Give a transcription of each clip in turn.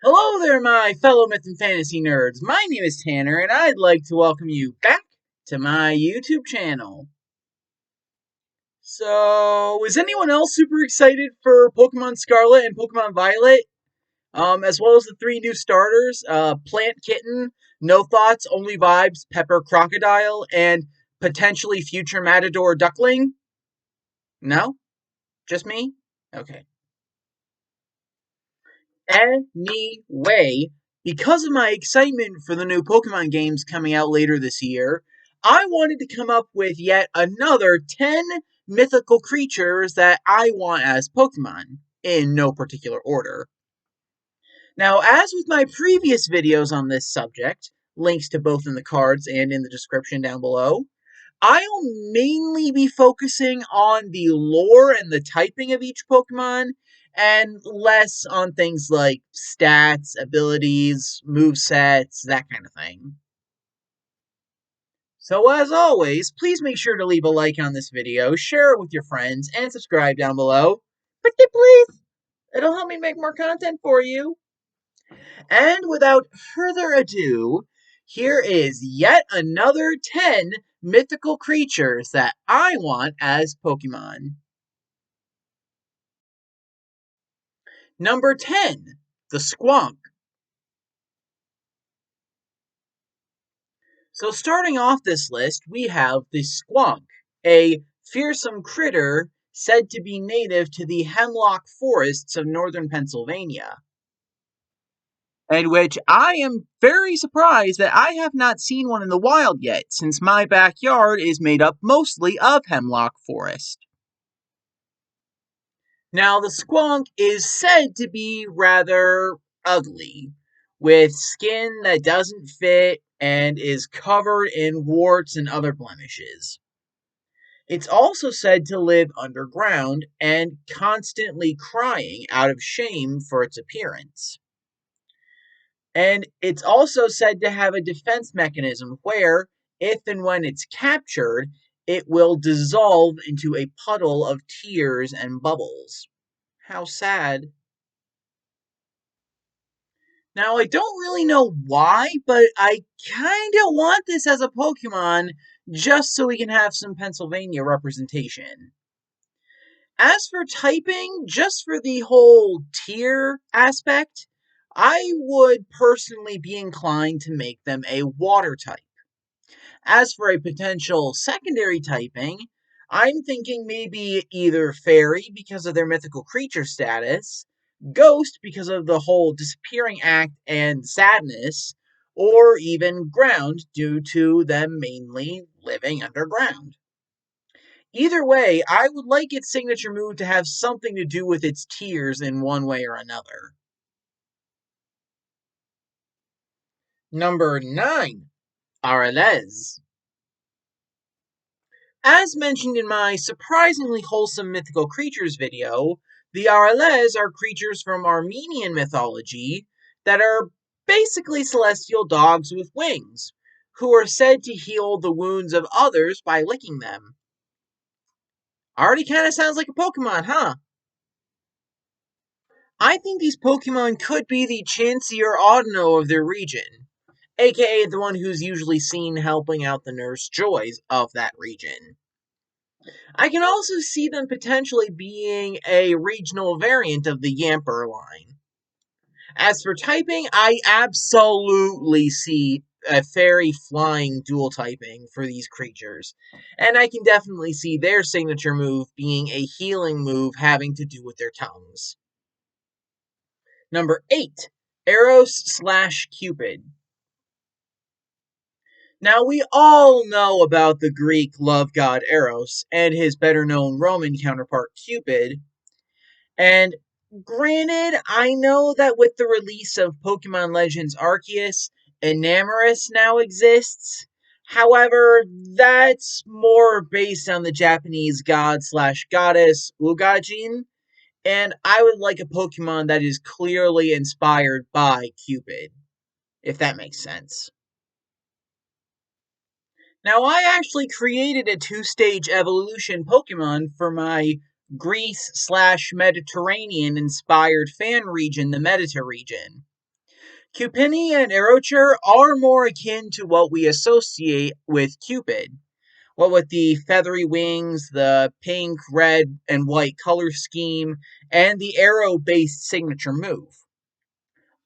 Hello there, my fellow myth and fantasy nerds. My name is Tanner, and I'd like to welcome you back to my YouTube channel. So, is anyone else super excited for Pokemon Scarlet and Pokemon Violet? As well as the three new starters, Plant Kitten, No Thoughts, Only Vibes, Pepper Crocodile, and potentially future Matador Duckling? No? Just me? Okay. Anyway, because of my excitement for the new Pokemon games coming out later this year, I wanted to come up with yet another 10 mythical creatures that I want as Pokemon, in no particular order. Now, as with my previous videos on this subject, links to both in the cards and in the description down below, I'll mainly be focusing on the lore and the typing of each Pokemon, and less on things like stats, abilities, movesets, that kind of thing. So as always, please make sure to leave a like on this video, share it with your friends, and subscribe down below. Pretty please! It'll help me make more content for you. And without further ado, here is yet another 10 mythical creatures that I want as Pokemon. Number 10, the Squonk. So starting off this list, we have the Squonk, a fearsome critter said to be native to the hemlock forests of northern Pennsylvania. And which I am very surprised that I have not seen one in the wild yet, since my backyard is made up mostly of hemlock forest. Now, the Squonk is said to be rather ugly, with skin that doesn't fit and is covered in warts and other blemishes. It's also said to live underground and constantly crying out of shame for its appearance. And it's also said to have a defense mechanism where, if and when it's captured, it will dissolve into a puddle of tears and bubbles. How sad. Now, I don't really know why, but I kinda want this as a Pokemon just so we can have some Pennsylvania representation. As for typing, just for the whole tier aspect, I would personally be inclined to make them a water type. As for a potential secondary typing, I'm thinking maybe either fairy because of their mythical creature status, ghost because of the whole disappearing act and sadness, or even ground due to them mainly living underground. Either way, I would like its signature move to have something to do with its tears in one way or another. Number 9, Arales. As mentioned in my surprisingly wholesome mythical creatures video, the Arales are creatures from Armenian mythology that are basically celestial dogs with wings, who are said to heal the wounds of others by licking them. Already kinda sounds like a Pokemon, huh? I think these Pokemon could be the Chansey or Audino of their region, aka the one who's usually seen helping out the Nurse Joys of that region. I can also see them potentially being a regional variant of the Yamper line. As for typing, I absolutely see a fairy flying dual typing for these creatures, and I can definitely see their signature move being a healing move having to do with their tongues. Number 8, Eros/Cupid. Now, we all know about the Greek love god Eros and his better known Roman counterpart Cupid. And granted, I know that with the release of Pokemon Legends Arceus, Enamorus now exists. However, that's more based on the Japanese god/goddess Ugajin, and I would like a Pokemon that is clearly inspired by Cupid, if that makes sense. Now, I actually created a two-stage evolution Pokemon for my Greece/Mediterranean inspired fan region, the Medita region. Cupini and Aerocher are more akin to what we associate with Cupid. What with the feathery wings, the pink, red, and white color scheme, and the arrow based signature move.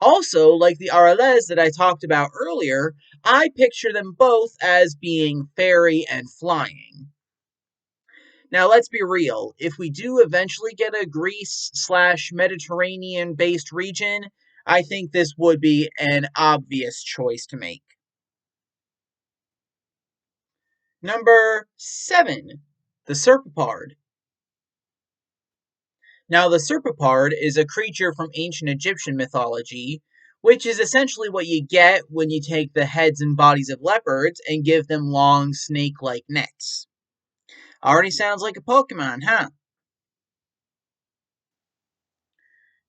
Also, like the RLS that I talked about earlier, I picture them both as being fairy and flying. Now, let's be real. If we do eventually get a Greece slash Mediterranean based region, I think this would be an obvious choice to make. Number 7, the Serpapard. Now, the Serpapard is a creature from ancient Egyptian mythology, which is essentially what you get when you take the heads and bodies of leopards and give them long snake like necks. Already sounds like a Pokemon, huh?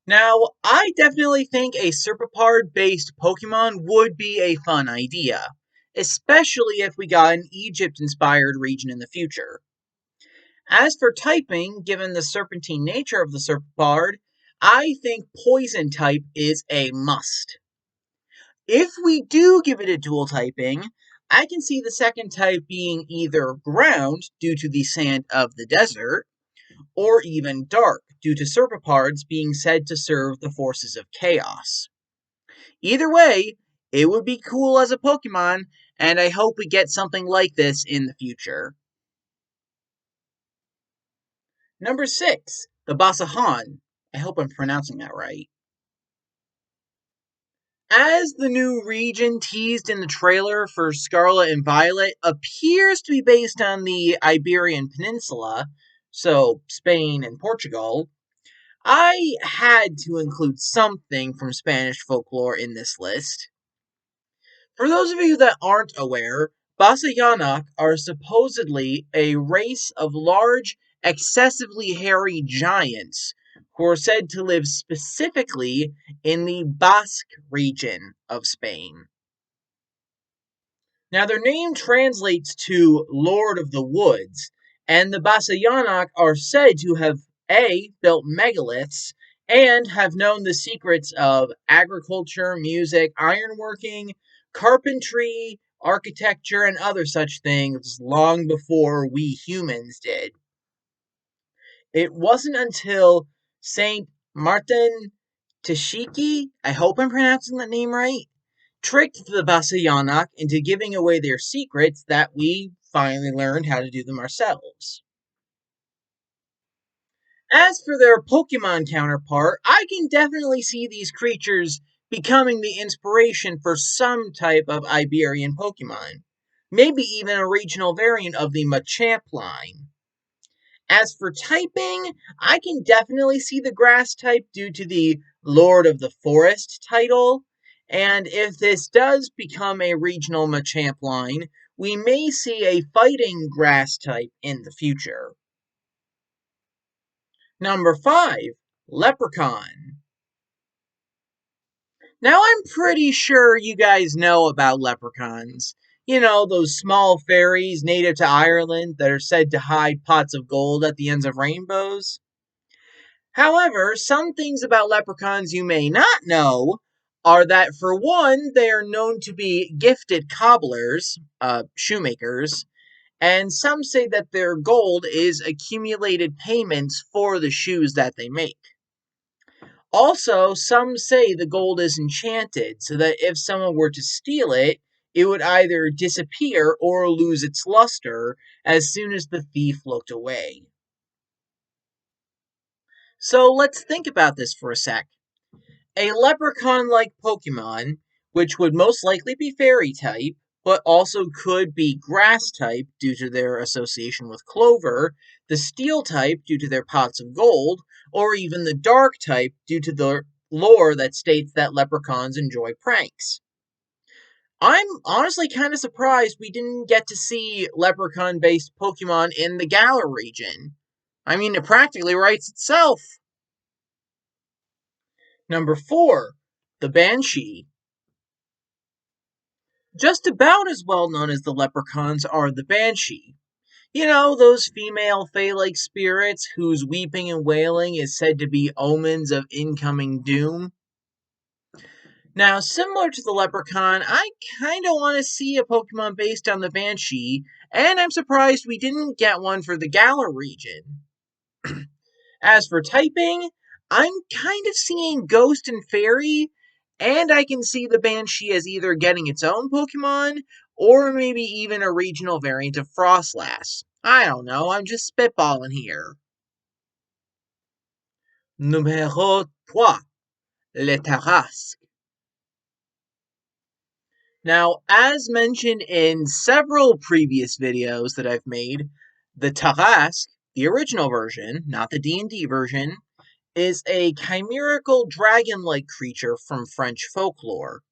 Now, I definitely think a Serpapard based Pokemon would be a fun idea, especially if we got an Egypt inspired region in the future. As for typing, given the serpentine nature of the Serpapard, I think Poison type is a must. If we do give it a dual typing, I can see the second type being either ground due to the sand of the desert, or even dark due to Serpapards being said to serve the forces of chaos. Either way, it would be cool as a Pokemon, and I hope we get something like this in the future. Number 6, the Basahan. I hope I'm pronouncing that right. As the new region teased in the trailer for Scarlet and Violet appears to be based on the Iberian Peninsula, so Spain and Portugal, I had to include something from Spanish folklore in this list. For those of you that aren't aware, Basayanak are supposedly a race of large, excessively hairy giants who are said to live specifically in the Basque region of Spain. Now, their name translates to Lord of the Woods, and the Basayanak are said to have A. built megaliths and have known the secrets of agriculture, music, ironworking, carpentry, architecture, and other such things long before we humans did. It wasn't until Saint Martin Tashiki, I hope I'm pronouncing that name right, tricked the Basayanak into giving away their secrets that we finally learned how to do them ourselves. As for their Pokemon counterpart, I can definitely see these creatures becoming the inspiration for some type of Iberian Pokemon. Maybe even a regional variant of the Machamp line. As for typing, I can definitely see the grass type due to the Lord of the Forest title. And if this does become a regional Machamp line, we may see a fighting grass type in the future. Number 5, Leprechaun. Now, I'm pretty sure you guys know about leprechauns. You know, those small fairies native to Ireland that are said to hide pots of gold at the ends of rainbows. However, some things about leprechauns you may not know are that, for one, they are known to be gifted cobblers, shoemakers, and some say that their gold is accumulated payments for the shoes that they make. Also, some say the gold is enchanted, so that if someone were to steal it, it would either disappear or lose its luster as soon as the thief looked away. So let's think about this for a sec. A leprechaun like Pokemon, which would most likely be fairy type, but also could be grass type due to their association with clover, the steel type due to their pots of gold, or even the dark type due to the lore that states that leprechauns enjoy pranks. I'm honestly kind of surprised we didn't get to see leprechaun based Pokemon in the Galar region. I mean, it practically writes itself. Number 4, the Banshee. Just about as well known as the leprechauns are the Banshee. You know, those female fae-like spirits whose weeping and wailing is said to be omens of incoming doom? Now, similar to the Leprechaun, I kinda want to see a Pokemon based on the Banshee, and I'm surprised we didn't get one for the Galar region. As for typing, I'm kind of seeing Ghost and Fairy, and I can see the Banshee as either getting its own Pokemon, or maybe even a regional variant of Frostlass. I don't know, I'm just spitballing here. Numéro 3. Le Tarasque. Now, as mentioned in several previous videos that I've made, the Tarasque, the original version, not the D&D version, is a chimerical dragon-like creature from French folklore.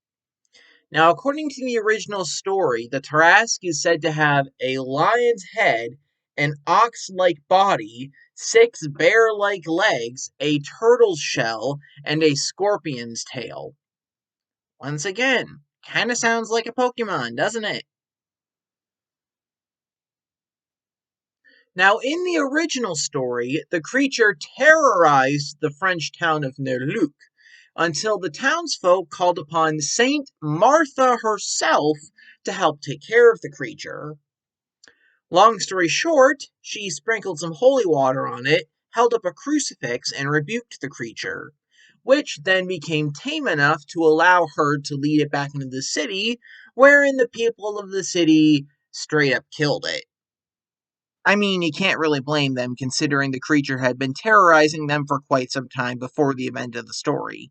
Now, according to the original story, the Tarasque is said to have a lion's head, an ox-like body, 6 bear-like legs, a turtle's shell, and a scorpion's tail. Once again, kinda sounds like a Pokemon, doesn't it? Now, in the original story, the creature terrorized the French town of Nerluc until the townsfolk called upon Saint Martha herself to help take care of the creature. Long story short, she sprinkled some holy water on it, held up a crucifix, and rebuked the creature, which then became tame enough to allow her to lead it back into the city, wherein the people of the city straight up killed it. I mean, you can't really blame them considering the creature had been terrorizing them for quite some time before the event of the story.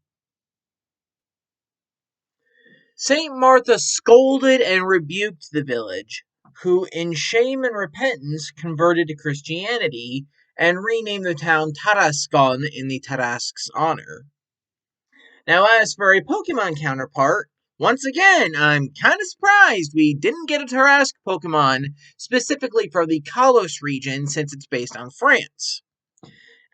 St. Martha scolded and rebuked the village, who, in shame and repentance, converted to Christianity and renamed the town Tarascon in the Tarasque's honor. Now, as for a Pokemon counterpart, once again, I'm kind of surprised we didn't get a Tarrasque Pokemon specifically for the Kalos region since it's based on France.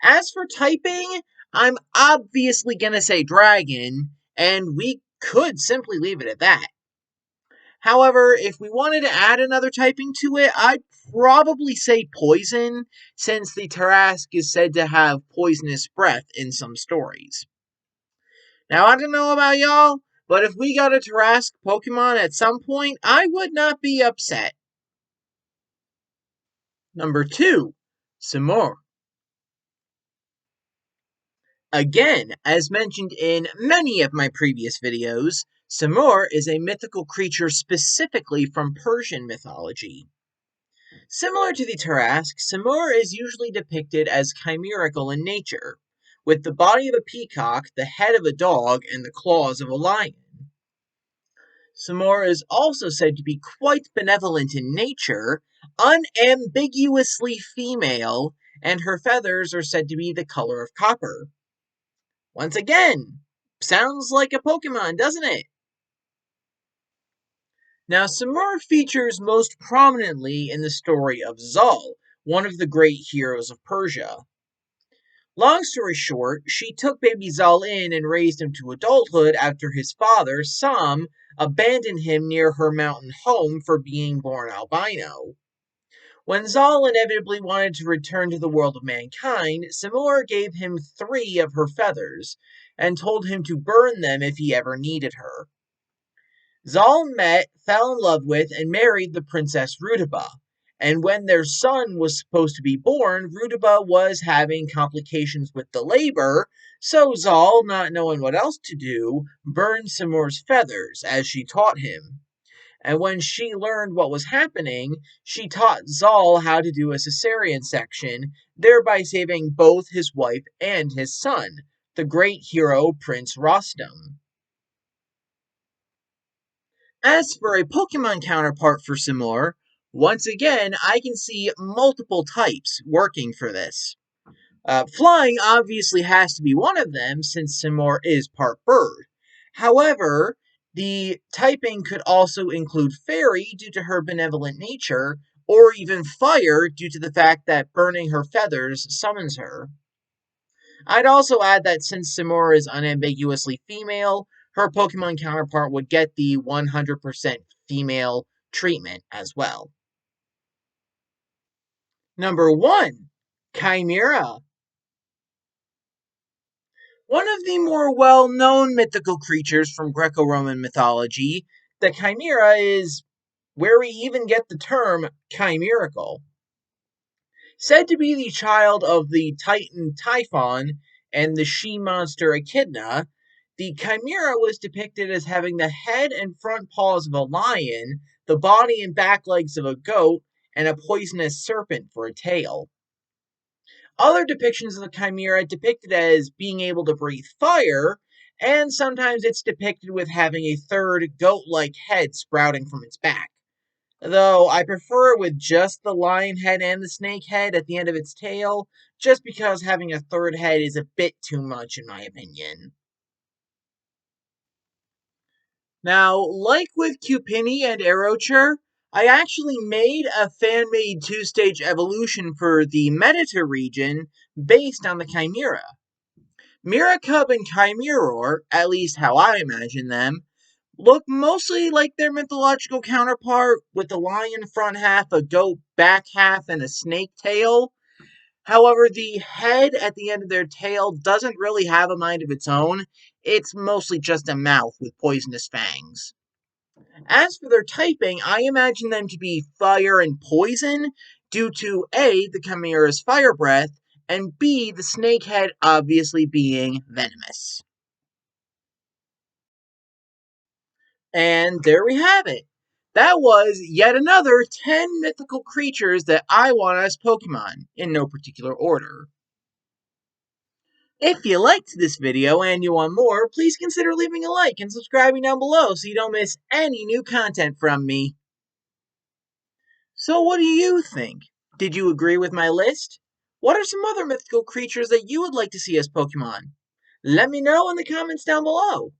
As for typing, I'm obviously gonna say dragon, and we could simply leave it at that. However, if we wanted to add another typing to it, I'd probably say poison, since the Tarrasque is said to have poisonous breath in some stories. Now, I don't know about y'all, but if we got a Tarrasque Pokemon at some point, I would not be upset. Number 2, Simur. Again, as mentioned in many of my previous videos, Simur is a mythical creature specifically from Persian mythology. Similar to the Tarrasque, Simur is usually depicted as chimerical in nature, with the body of a peacock, the head of a dog, and the claws of a lion. Simur is also said to be quite benevolent in nature, unambiguously female, and her feathers are said to be the color of copper. Once again, sounds like a Pokemon, doesn't it? Now, Simur features most prominently in the story of Zal, one of the great heroes of Persia. Long story short, she took baby Zal in and raised him to adulthood after his father, Sam, abandoned him near her mountain home for being born albino. When Zal inevitably wanted to return to the world of mankind, Simur gave him 3 of her feathers, and told him to burn them if he ever needed her. Zal met, fell in love with, and married the Princess Rudaba, and when their son was supposed to be born, Rudaba was having complications with the labor, so Zal, not knowing what else to do, burned Simur's feathers, as she taught him. And when she learned what was happening, she taught Zal how to do a cesarean section, thereby saving both his wife and his son, the great hero Prince Rostam. As for a Pokemon counterpart for Simur, once again, I can see multiple types working for this. Flying obviously has to be one of them since Simur is part bird. However, the typing could also include fairy due to her benevolent nature, or even fire due to the fact that burning her feathers summons her. I'd also add that since Simura is unambiguously female, her Pokemon counterpart would get the 100% female treatment as well. Number 1, Chimera. One of the more well-known mythical creatures from Greco-Roman mythology, the chimera, is where we even get the term chimerical. Said to be the child of the Titan Typhon and the she-monster Echidna, the chimera was depicted as having the head and front paws of a lion, the body and back legs of a goat, and a poisonous serpent for a tail. Other depictions of the chimera depict it as being able to breathe fire, and sometimes it's depicted with having a third goat-like head sprouting from its back. Though I prefer it with just the lion head and the snake head at the end of its tail, just because having a third head is a bit too much in my opinion. Now, like with Cupini and Aerocher, I actually made a fan-made two-stage evolution for the Medita region based on the Chimera. Miracub and Chimeror, at least how I imagine them, look mostly like their mythological counterpart, with the lion front half, a goat back half, and a snake tail. However, the head at the end of their tail doesn't really have a mind of its own. It's mostly just a mouth with poisonous fangs. As for their typing, I imagine them to be fire and poison, due to A, the Chimera's fire breath, and B, the snakehead obviously being venomous. And there we have it. That was yet another 10 mythical creatures that I want as Pokemon, in no particular order. If you liked this video and you want more, please consider leaving a like and subscribing down below so you don't miss any new content from me. So what do you think? Did you agree with my list? What are some other mythical creatures that you would like to see as Pokemon? Let me know in the comments down below.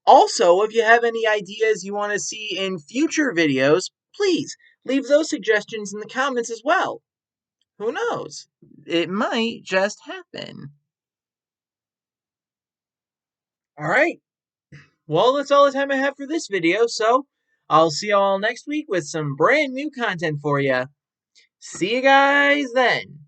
Also, if you have any ideas you want to see in future videos, please leave those suggestions in the comments as well. Who knows? It might just happen. Alright, well, that's all the time I have for this video, so I'll see you all next week with some brand new content for you. See you guys then.